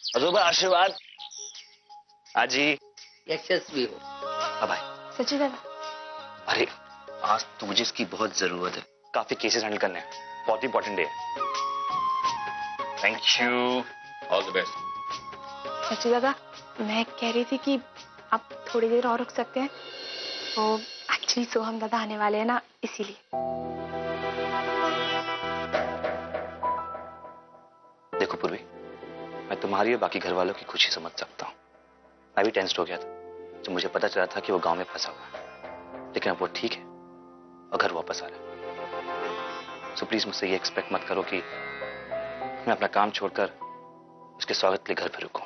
अजूबा आशीर्वाद। आजी यशस्वी हो। अब आए। सच्ची दादा। अरे आज तो मुझे इसकी बहुत जरूरत है, काफी केसेस हैंडल करने हैं, बहुत इंपॉर्टेंट डे है। Thank you, all the best. सच्ची दादा, मैं कह रही थी कि आप थोड़ी देर और रुक सकते हैं। तो एक्चुअली सोहम दादा आने वाले हैं ना, इसीलिए। देखो पूर्वी, मैं तुम्हारी और बाकी घर वालों की खुशी समझ सकता हूँ। मैं भी टेंस्ड हो गया था जब मुझे पता चला था कि वो गांव में फंसा हुआ है, लेकिन अब वो ठीक है और घर वापस आ रहा है। सो प्लीज मुझसे ये एक्सपेक्ट मत करो कि मैं अपना काम छोड़कर उसके स्वागत के लिए घर पर रुकूं।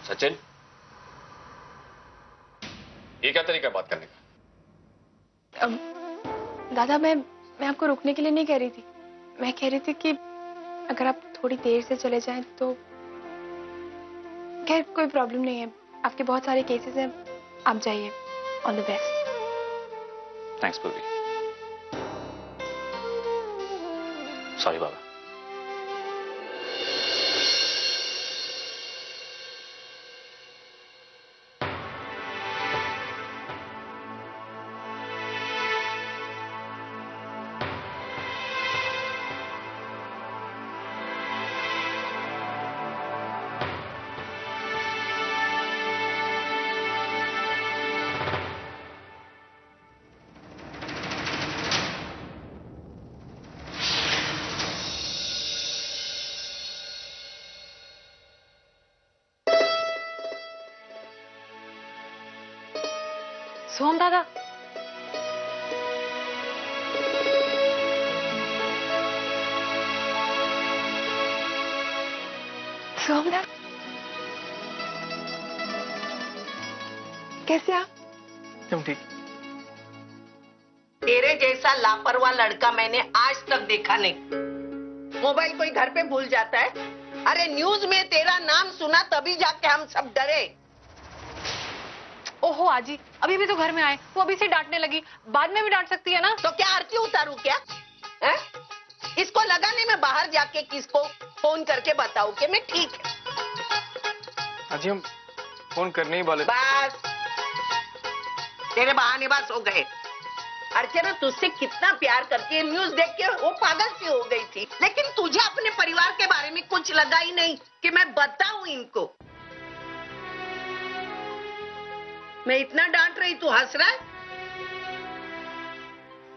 सचिन, ये क्या तरीका है बात करने का? दादा, मैं आपको रुकने के लिए नहीं कह रही थी। मैं कह रही थी कि अगर आप थोड़ी देर से चले जाएं तो खैर कोई प्रॉब्लम नहीं है। आपके बहुत सारे केसेस हैं, आप जाइए। All the best. थैंक्स पूर्वी। सॉरी बाबा। सोहम दादा, सोहम दादा, कैसे आप? तुम ठीक? तेरे जैसा लापरवाह लड़का मैंने आज तक देखा नहीं। मोबाइल कोई घर पे भूल जाता है? अरे न्यूज में तेरा नाम सुना तभी जाके हम सब डरे। ओहो आजी, अभी भी तो घर में आए, वो अभी से डांटने लगी। बाद में भी डांट सकती है ना? तो क्या आरती उतारू क्या है? इसको लगा नहीं मैं बाहर जाके किसको फोन करके बताऊं कि मैं ठीक है। अजी हम फोन करने ही वाले। बस तेरे बहानेबाज हो गए। अर्चना तुझसे कितना प्यार करती है, न्यूज देख के वो पागल सी हो गई थी, लेकिन तुझे अपने परिवार के बारे में कुछ लगा ही नहीं कि मैं बताऊं इनको। मैं इतना डांट रही, तू हंस रहा है?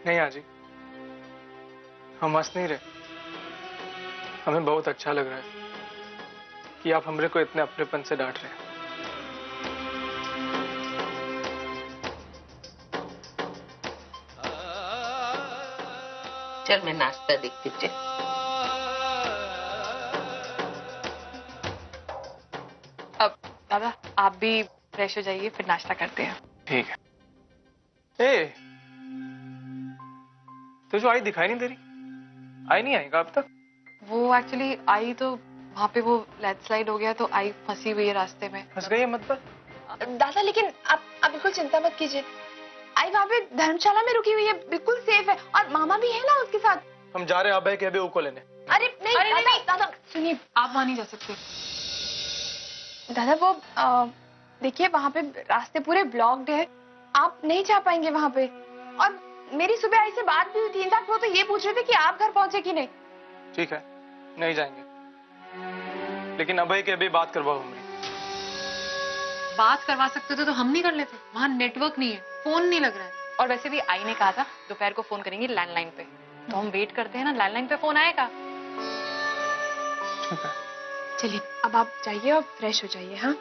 नहीं आजी, हम हंस नहीं रहे। हमें बहुत अच्छा लग रहा है कि आप हमरे को इतने अपनेपन से डांट रहे हैं। चल मैं नाश्ता देखती हूँ। अब दादा आप भी फ्रेश हो जाइए, फिर नाश्ता करते हैं। ठीक है। ए, तो जो आई दिखाई नहीं दे रही, आई नहीं आएगा अब तक? वो एक्चुअली आई तो वहाँ पे वो लैंडस्लाइड हो गया तो आई फंसी हुई है रास्ते में। फंस गई है मतलब? दादा लेकिन आप बिल्कुल चिंता मत कीजिए। आई वहाँ पे धर्मशाला में रुकी हुई है, बिल्कुल सेफ है, और मामा भी है ना उसके साथ। हम जा रहे हैं अभय के अभी को लेने। अरे नहीं दादा सुनिए, आप वहाँ नहीं जा सकते। दादा वो देखिए वहाँ पे रास्ते पूरे ब्लॉक्ड है, आप नहीं जा पाएंगे वहाँ पे। और मेरी सुबह आई से बात भी हुई थी, इनफैक्ट वो तो ये पूछ रहे थे कि आप घर पहुंचे कि नहीं। ठीक है, नहीं जाएंगे, लेकिन अभय के अभी बात करवाओ। हमने बात करवा सकते थे तो हम नहीं कर लेते? वहाँ नेटवर्क नहीं है, फोन नहीं लग रहा है। और वैसे भी आई ने कहा था दोपहर को फोन करेंगे लैंडलाइन पे, तो हम वेट करते हैं ना, लैंडलाइन पे फोन आएगा। ठीक है। चलिए अब आप जाइए और फ्रेश हो जाइए। हाँ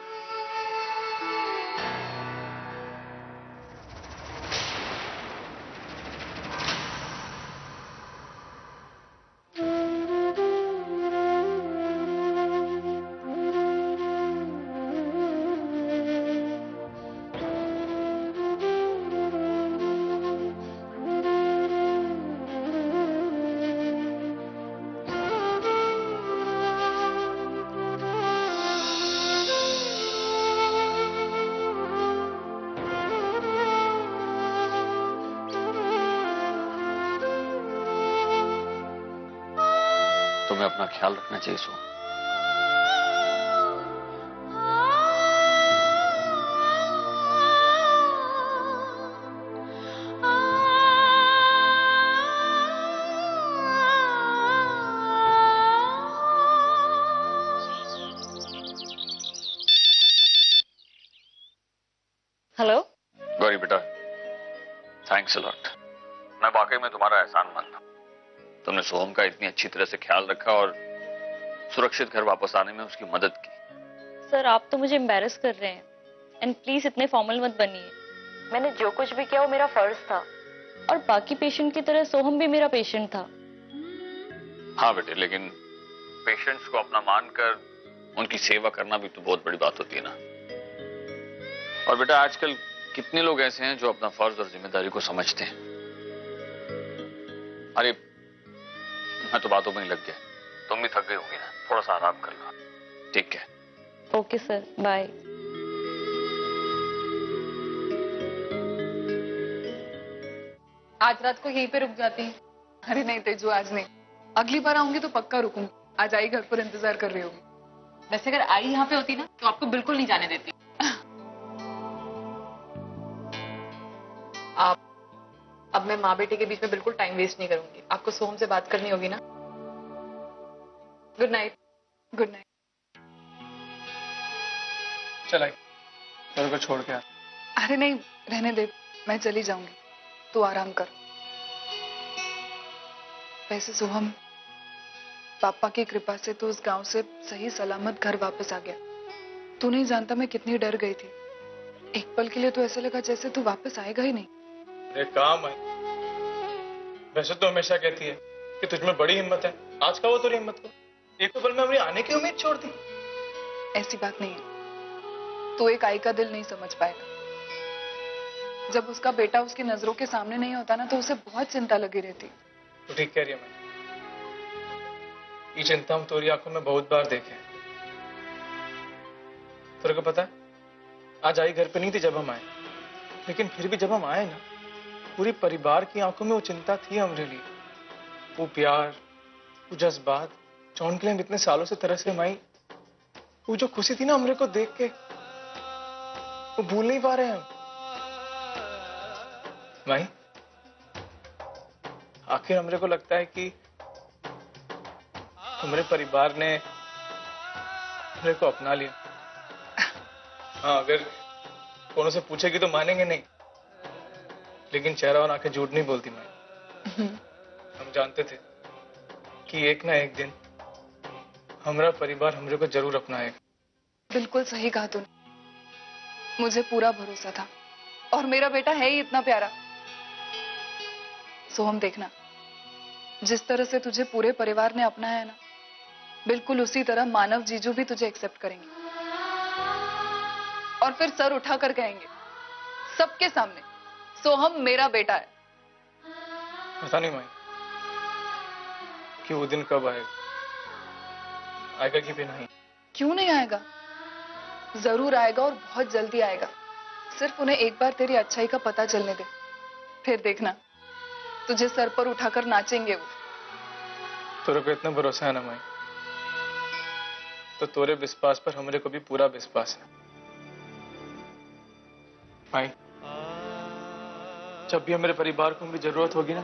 तुम्हें अपना ख्याल रखना चाहिए सोहम। हेलो। गौरी बेटा, थैंक्स अ लॉट। मैं वाकई में तुम्हारा एहसानमंद हूँ। तुमने सोहम का इतनी अच्छी तरह से ख्याल रखा और सुरक्षित घर वापस आने में उसकी मदद की। सर आप तो मुझे एम्बैरस कर रहे हैं एंड प्लीज इतने फॉर्मल मत बनिए। मैंने जो कुछ भी किया वो मेरा फर्ज था और बाकी पेशेंट की तरह सोहम भी मेरा पेशेंट था। हाँ बेटे, लेकिन पेशेंट्स को अपना मानकर उनकी सेवा करना भी तो बहुत बड़ी बात होती है ना। और बेटा आजकल कितने लोग ऐसे हैं जो अपना फर्ज और जिम्मेदारी को समझते हैं। अरे मैं तो बातों में ही लग गया। तुम भी थक गई होगी ना, थोड़ा सा आराम कर लो। ठीक है। Okay sir, bye. आज रात को यहीं पे रुक जाती हैं। अरे नहीं तेजू, आज नहीं, अगली बार आऊंगी तो पक्का रुकूंगी। आज आई घर पर इंतजार कर रही होगी। वैसे अगर आई यहाँ पे होती ना तो आपको बिल्कुल नहीं जाने देती। आप अब मैं माँ बेटे के बीच में बिल्कुल टाइम वेस्ट नहीं करूंगी। आपको सोहम से बात करनी होगी ना। Good night. Good night. चल आई, तेरे को छोड़ के आ। अरे नहीं, रहने दे, मैं चली जाऊंगी, तू आराम कर। वैसे सोहम, पापा की कृपा से तो उस गांव से सही सलामत घर वापस आ गया। तू नहीं जानता मैं कितनी डर गई थी। एक पल के लिए तो ऐसा लगा जैसे तू वापस आएगा ही नहीं। अरे काम है। वैसे तो हमेशा कहती है कि तुझ में बड़ी हिम्मत है, आज का वो तेरी हिम्मत को एक पल में अपनी आने की उम्मीद छोड़ दी। ऐसी बात नहीं है, तू एक आई का दिल नहीं समझ पाएगा। जब उसका बेटा उसकी नजरों के सामने नहीं होता ना तो उसे बहुत चिंता लगी रहती। तो ठीक कह रही है। मैं ये चिंता हम तोरी आंखों में बहुत बार देखे। तेरे को पता है, आज आई घर पे नहीं थी जब हम आए, लेकिन फिर भी जब हम आए ना, पूरी परिवार की आंखों में वो चिंता थी हमारे लिए। वो प्यार, वो जज्बात जो उनके लिए हम इतने सालों से तरस रहे माई, वो जो खुशी थी ना हमरे को देख के, वो भूल नहीं पा रहे हैं हम। माई, आखिर हमरे को लगता है कि हमारे परिवार ने हमरे को अपना लिया। हाँ, अगर कौन से पूछेगी तो मानेंगे नहीं, लेकिन चेहरा और आंखें झूठ नहीं बोलती। मैं हम जानते थे कि एक ना एक दिन हमारा परिवार हमरे को जरूर अपनाएगा। बिल्कुल सही कहा तूने, मुझे पूरा भरोसा था। और मेरा बेटा है ही इतना प्यारा। सोहम देखना, जिस तरह से तुझे पूरे परिवार ने अपनाया है ना, बिल्कुल उसी तरह मानव जीजू भी तुझे एक्सेप्ट करेंगे और फिर सर उठाकर कहेंगे सबके सामने, सोहम मेरा बेटा है। पता नहीं माई कि वो दिन कब आएगा, आएगा कि भी नहीं। क्यों नहीं आएगा? जरूर आएगा और बहुत जल्दी आएगा। सिर्फ उन्हें एक बार तेरी अच्छाई का पता चलने दे, फिर देखना तुझे सर पर उठाकर नाचेंगे वो। तोरे को इतना भरोसा है ना माई, तो तोरे विश्वास पर हमरे को भी पूरा विश्वास है। माई, जब भी हमारे परिवार को मेरी जरूरत होगी ना,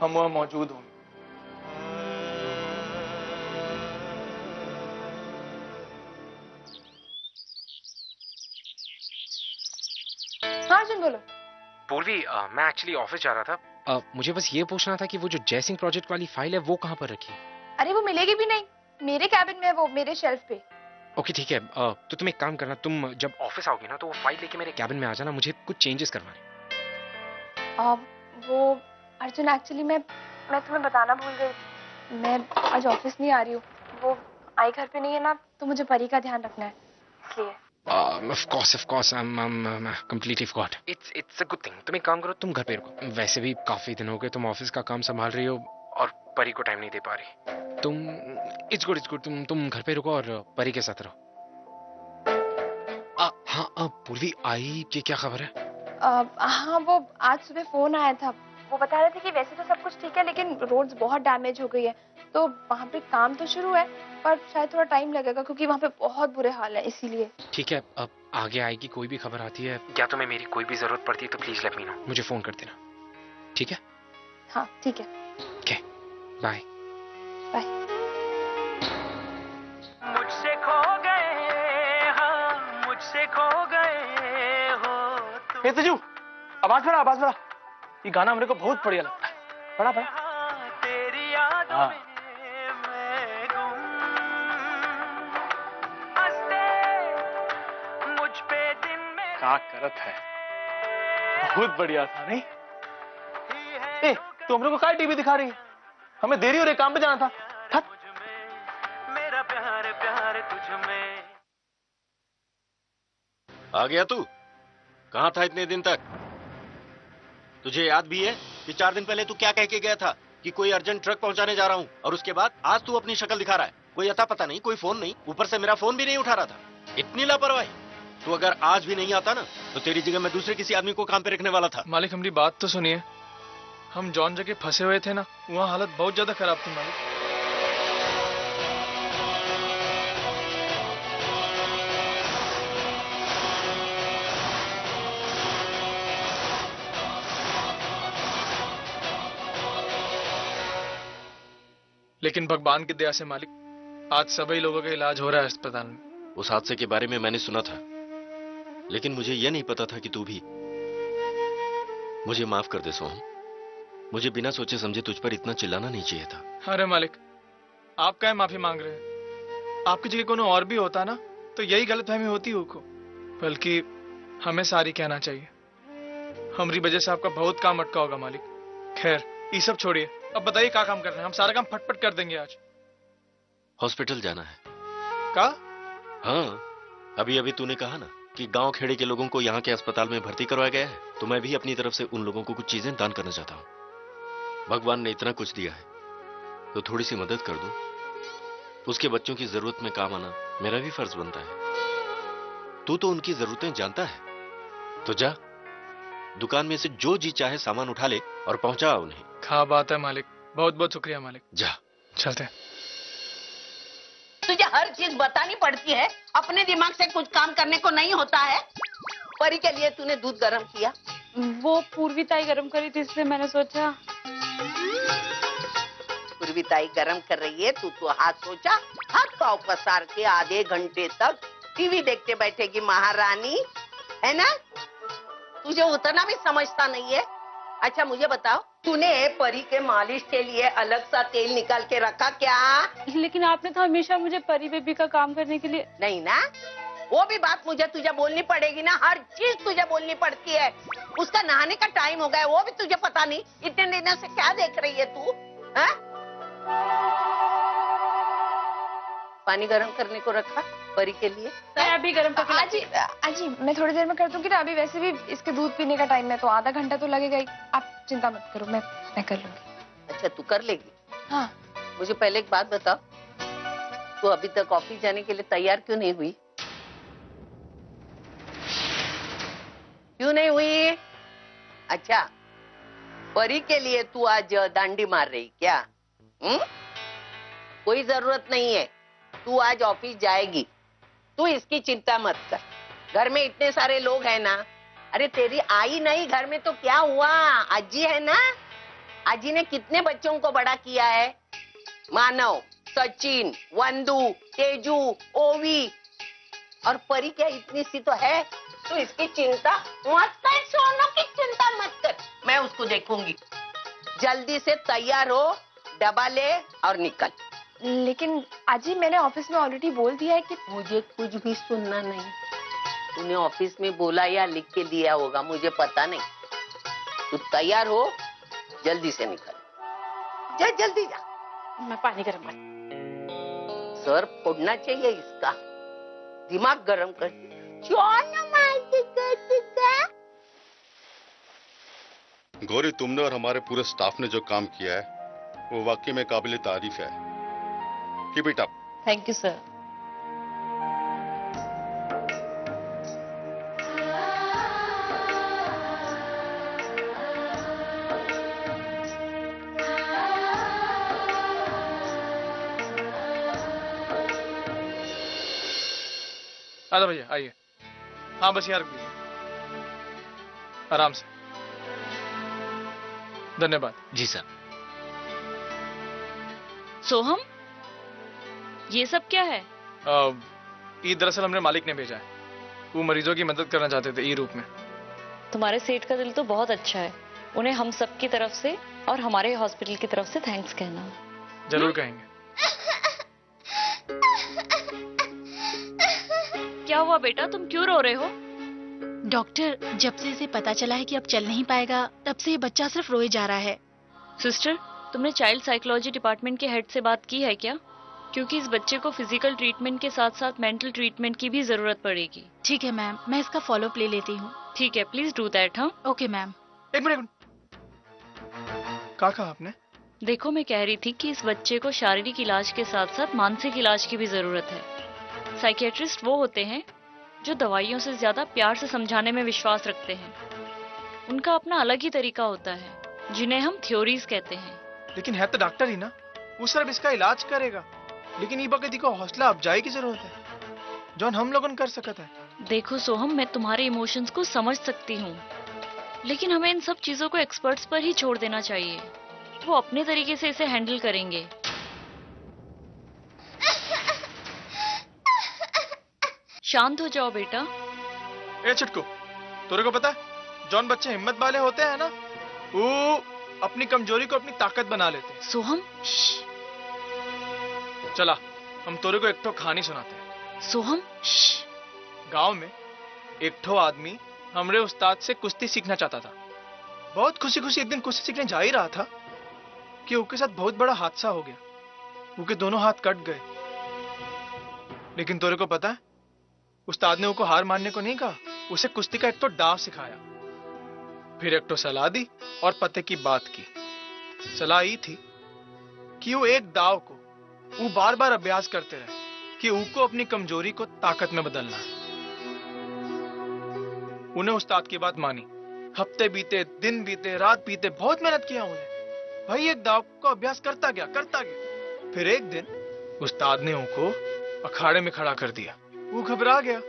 हम वहां मौजूद होंगे। हाँ अर्जुन बोलो। पूर्वी, मैं एक्चुअली ऑफिस जा रहा था। मुझे बस ये पूछना था कि वो जो जयसिंह प्रोजेक्ट वाली फाइल है वो कहाँ पर रखी है? अरे वो मिलेगी भी नहीं, मेरे कैबिन में है वो, मेरे शेल्फ पे। ओके ठीक है, तो तुम एक काम करना, तुम जब ऑफिस आओगी ना तो वो फाइल लेके मेरे कैबिन में आ जाना, मुझे कुछ चेंजेस करवाने। वो अर्जुन एक्चुअली मैं तुम्हें बताना भूल गई। मैं आज ऑफिस नहीं आ रही हूँ। वो आई घर पे नहीं है ना, तो मुझे परी का ध्यान रखना है, इसलिए। Of course, I'm completely forgot. It's a good thing. तुम एक काम करो, तुम घर पे रुको। वैसे भी काफी दिन हो गए तुम ऑफिस का काम संभाल रही हो और परी को टाइम नहीं दे पा रही। तुम इट्स गुड तुम घर पे रुको और परी के साथ रहो। हाँ पूर्वी आई की क्या खबर है? हाँ वो आज सुबह फोन आया था, वो बता रहे थे कि वैसे तो सब कुछ ठीक है लेकिन रोड्स बहुत डैमेज हो गई है, तो वहाँ पे काम तो शुरू है पर शायद थोड़ा टाइम लगेगा क्योंकि वहाँ पे बहुत बुरे हाल है, इसीलिए। ठीक है, अब आगे आएगी कोई भी खबर आती है या तुम्हें मेरी कोई भी जरूरत पड़ती है तो प्लीज लेट मी नो, मुझे फोन कर देना, ठीक है? हाँ ठीक है, ओके, बाय। बाय। मुझसे खो गए, हाँ मुझसे खो गए हो तुम। हे तेजू, आवाज बढ़ा, आवाज बढ़ा। ये गाना मेरे को बहुत बढ़िया लगता है। बढ़ा बढ़ा। तेरी यादों हाँ। में मैं गुम, हंसते मुझ पे दिन में क्या करत है, बहुत बढ़िया था नहीं? ए, तू हम लोग को काय टीवी दिखा रही है? हमें देरी हो रही, काम पे जाना था। थक। मेरा प्यार प्यार तुझ में। आ गया तू? कहाँ था इतने दिन तक? तुझे याद भी है कि 4 दिन पहले तू क्या कह के गया था कि कोई अर्जेंट ट्रक पहुंचाने जा रहा हूं, और उसके बाद आज तू अपनी शक्ल दिखा रहा है, कोई अता पता नहीं, कोई फोन नहीं, ऊपर से मेरा फोन भी नहीं उठा रहा था। इतनी लापरवाही! तू अगर आज भी नहीं आता ना तो तेरी जगह मैं दूसरे किसी आदमी को काम पे रखने वाला था। मालिक हमारी बात तो सुनिए, हम जॉन जगह फंसे हुए थे ना, वहाँ हालत बहुत ज्यादा खराब थी मालिक। लेकिन भगवान की दया से मालिक आज सभी लोगों का इलाज हो रहा है अस्पताल में। उस हादसे के बारे में मैंने सुना था, लेकिन मुझे यह नहीं पता था कि तू भी। मुझे माफ कर दे सोहम, मुझे बिना सोचे समझे तुझ पर इतना चिल्लाना नहीं चाहिए था। अरे मालिक, आप क्या माफी मांग रहे हैं? आपकी जगह कोनो और भी होता ना तो यही गलतफहमी होती उनको, बल्कि हमें सारी कहना चाहिए। हमारी वजह से आपका बहुत काम अटका होगा मालिक। खैर ये सब छोड़िए, अब बताइए क्या काम करना है? हम सारा काम फटफट कर देंगे आज। हॉस्पिटल जाना है। का? हाँ, अभी अभी तूने कहा ना कि गांव खेड़े के लोगों को यहाँ के अस्पताल में भर्ती करवाया गया है, तो मैं भी अपनी तरफ से उन लोगों को कुछ चीजें दान करना चाहता हूँ। भगवान ने इतना कुछ दिया है तो थोड़ी सी मदद कर दूं। उसके बच्चों की जरूरत में काम आना मेरा भी फर्ज बनता है। तू तो उनकी जरूरतें जानता है, तो जा दुकान में से जो जी चाहे सामान उठा ले और पहुंचा उन्हें। क्या बात है मालिक, बहुत बहुत शुक्रिया मालिक। जा, चलते हैं। तुझे हर चीज बतानी पड़ती है, अपने दिमाग से कुछ काम करने को नहीं होता है। परी के लिए तूने दूध गर्म किया? वो पूर्वी ताई गर्म करी थी इसलिए मैंने सोचा। पूर्वी ताई गर्म कर रही है, तू तो हाथ सोचा, हाथ पाँव पसार के आधे घंटे तक टीवी देखते बैठेगी महारानी, है ना? तुझे उतना भी समझता नहीं है। अच्छा मुझे बताओ, तूने परी के मालिश के लिए अलग सा तेल निकाल के रखा क्या? लेकिन आपने तो हमेशा मुझे परी बेबी का काम करने के लिए। नहीं ना, वो भी बात मुझे तुझे बोलनी पड़ेगी ना, हर चीज तुझे बोलनी पड़ती है। उसका नहाने का टाइम हो गया, वो भी तुझे पता नहीं। इतने दिनों से क्या देख रही है तू? पानी गर्म करने को रखा परी के लिए? मैं अभी गर्म करके आजी मैं थोड़ी देर में कर दूंगी ना, अभी वैसे भी इसके दूध पीने का टाइम है तो आधा घंटा तो लगेगा ही। आप चिंता मत करो, मैं कर लूंगी। अच्छा तू कर लेगी? हाँ। मुझे पहले एक बात बताओ, तू अभी तक ऑफिस जाने के लिए तैयार क्यों नहीं हुई? क्यों नहीं हुई? अच्छा, परी के लिए तू आज डांडी मार रही क्या? कोई जरूरत नहीं है, तू आज ऑफिस जाएगी। तू इसकी चिंता मत कर, घर में इतने सारे लोग हैं ना। अरे तेरी आई नहीं घर में तो क्या हुआ, आजी है ना। आजी ने कितने बच्चों को बड़ा किया है, मानव, सचिन, वंदू, तेजू, ओवी, और परी क्या इतनी सी तो है। तो इसकी चिंता मत कर, सोनू की चिंता मत कर, मैं उसको देखूंगी। जल्दी से तैयार हो, डब्बा ले और निकल। लेकिन आजी मैंने ऑफिस में ऑलरेडी बोल दिया है कि मुझे कुछ भी सुनना नहीं। तूने ऑफिस में बोला या लिख के दिया होगा, मुझे पता नहीं। तू तैयार हो, जल्दी से निकल जा, जल्दी जा। मैं पानी गर्म कर। सर फोड़ना चाहिए इसका, दिमाग गरम कर। गौरी, तुमने और हमारे पूरे स्टाफ ने जो काम किया है वो वाकई में काबिल तारीफ है। Keep it up. Thank you sir. आजा भैया आइए। हाँ बस यहाँ रख दीजिए, आराम से। धन्यवाद। जी सर। सोहम, ये सब क्या है? ये दरअसल हमने मालिक ने भेजा है, वो मरीजों की मदद करना चाहते थे ई रूप में। तुम्हारे सेठ का दिल तो बहुत अच्छा है, उन्हें हम सब की तरफ से और हमारे हॉस्पिटल की तरफ से थैंक्स कहना। जरूर कहेंगे। क्या हुआ बेटा, तुम क्यों रो रहे हो? डॉक्टर, जब से इसे पता चला है कि अब चल नहीं पाएगा, तब से ये बच्चा सिर्फ रोए जा रहा है। सिस्टर, तुमने चाइल्ड साइकोलॉजी डिपार्टमेंट के हेड से बात की है क्या? क्योंकि इस बच्चे को फिजिकल ट्रीटमेंट के साथ साथ मेंटल ट्रीटमेंट की भी जरूरत पड़ेगी। ठीक है मैम, मैं इसका फॉलोअप ले लेती हूँ। ठीक है, प्लीज डू दैट। हाँ ओके मैम। एक मिनट, क्या कहा आपने? देखो, मैं कह रही थी कि इस बच्चे को शारीरिक इलाज के साथ साथ मानसिक इलाज की भी जरूरत है। साइकियाट्रिस्ट वो होते हैं जो दवाइयों से ज्यादा प्यार से समझाने में विश्वास रखते हैं। उनका अपना अलग ही तरीका होता है, जिन्हें हम थ्योरीज कहते हैं। लेकिन है तो डॉक्टर ही ना, वो सिर्फ इसका इलाज करेगा। लेकिन ई बकती को हौसला अफजाई की जरूरत है, जो हम लोगन कर सकते हैं। देखो सोहम, मैं तुम्हारे इमोशंस को समझ सकती हूँ, लेकिन हमें इन सब चीजों को एक्सपर्ट्स पर ही छोड़ देना चाहिए। वो अपने तरीके से इसे हैंडल करेंगे। शांत हो जाओ बेटा। ए छुटकू, तुरे को पता है, जौन बच्चे हिम्मत वाले होते हैं ना, वो अपनी कमजोरी को अपनी ताकत बना लेते हैं। सोहम, चला, हम तोरे को एक ठो कहानी सुनाते हैं। सोहम, गांव में एक ठो आदमी हमरे उस्ताद से कुश्ती सीखना चाहता था। बहुत खुशी खुशी एक दिन कुश्ती सीखने जा ही रहा था कि उसके साथ बहुत बड़ा हादसा हो गया। उसके दोनों हाथ कट गए। लेकिन तोरे को पता है, उस्ताद ने उसको हार मानने को नहीं कहा, उसे कुश्ती का एक तो दाव सिखाया। फिर एक तो सलाह दी और पते की बात की। सलाह ये थी कि वो एक दाव को वो बार बार अभ्यास करते रहे कि उसको अपनी कमजोरी को ताकत में बदलना है। उन्हें उस्ताद की बात मानी। हफ्ते बीते, दिन बीते, रात बीते, बहुत मेहनत किया उन्हें। भाई एक दाव को अभ्यास करता गया। फिर एक दिन उस्ताद ने उनको अखाड़े में खड़ा कर दिया। वो घबरा गया।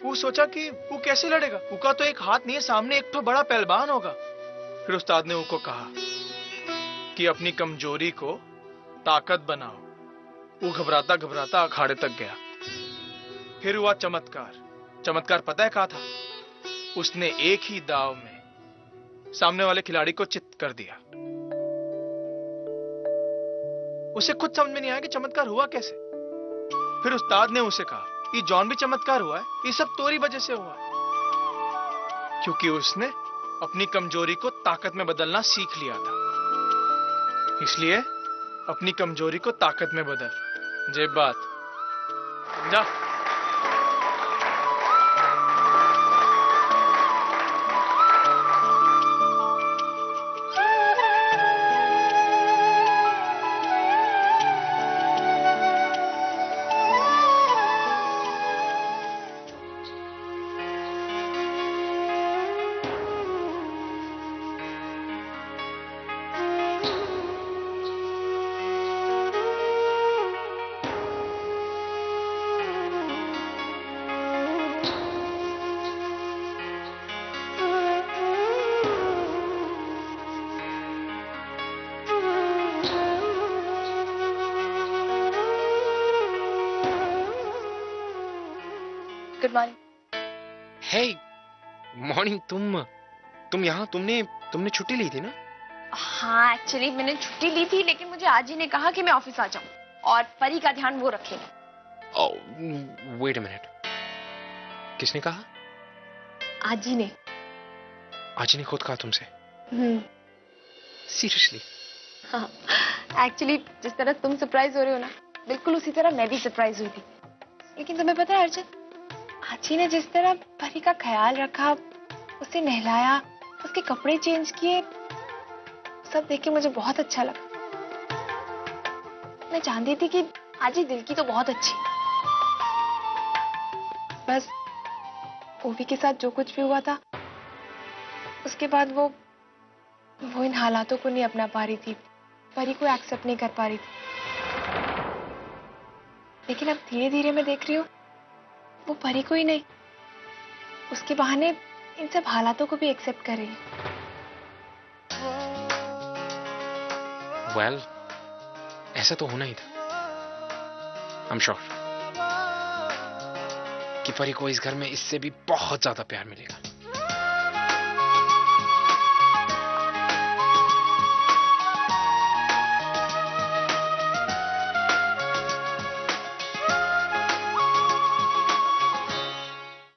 वो सोचा कि वो कैसे लड़ेगा, उसका तो एक हाथ नहीं है, सामने एक तो बड़ा पहलवान होगा। फिर उस्ताद ने उनको कहा कि अपनी कमजोरी को ताकत बनाओ। वो घबराता घबराता अखाड़े तक गया। फिर हुआ चमत्कार। चमत्कार पता है क्या था? उसने एक ही दाव में सामने वाले खिलाड़ी को चित कर दिया। उसे खुद समझ में नहीं आया कि चमत्कार हुआ कैसे। फिर उस्ताद ने उसे कहा, ये जॉन भी चमत्कार हुआ है, ये सब तोरी वजह से हुआ है, क्योंकि उसने अपनी कमजोरी को ताकत में बदलना सीख लिया था। इसलिए अपनी कमजोरी को ताकत में बदल। जे बात जा। Good morning. Hey morning. तुम यहाँ, तुमने छुट्टी ली थी ना? हाँ, एक्चुअली मैंने छुट्टी ली थी, लेकिन मुझे आज ही ने कहा कि मैं ऑफिस आ जाऊं और परी का ध्यान वो रखेगा। वेट अ मिनट, किसने कहा? आजी ने। आजी ने खुद कहा तुमसे? सीरियसली? हाँ, एक्चुअली जिस तरह तुम सरप्राइज हो रहे हो ना, बिल्कुल उसी तरह मैं भी सरप्राइज हुई थी। लेकिन तुम्हें पता है अर्जुन, आजी ने जिस तरह परी का ख्याल रखा, उसे नहलाया, उसके कपड़े चेंज किए, सब देख के मुझे बहुत अच्छा लगा। मैं जानती थी कि आजी दिल की तो बहुत अच्छी। बस ओवी के साथ जो कुछ भी हुआ था, उसके बाद वो इन हालातों को नहीं अपना पा रही थी, परी को एक्सेप्ट नहीं कर पा रही थी। लेकिन अब धीरे धीरे मैं देख रही हूँ वो परी को ही नहीं, उसके बहाने इन सब हालातों को भी एक्सेप्ट कर रही है। वेल, ऐसा तो होना ही था। आई एम श्योर कि परी को इस घर में इससे भी बहुत ज्यादा प्यार मिलेगा।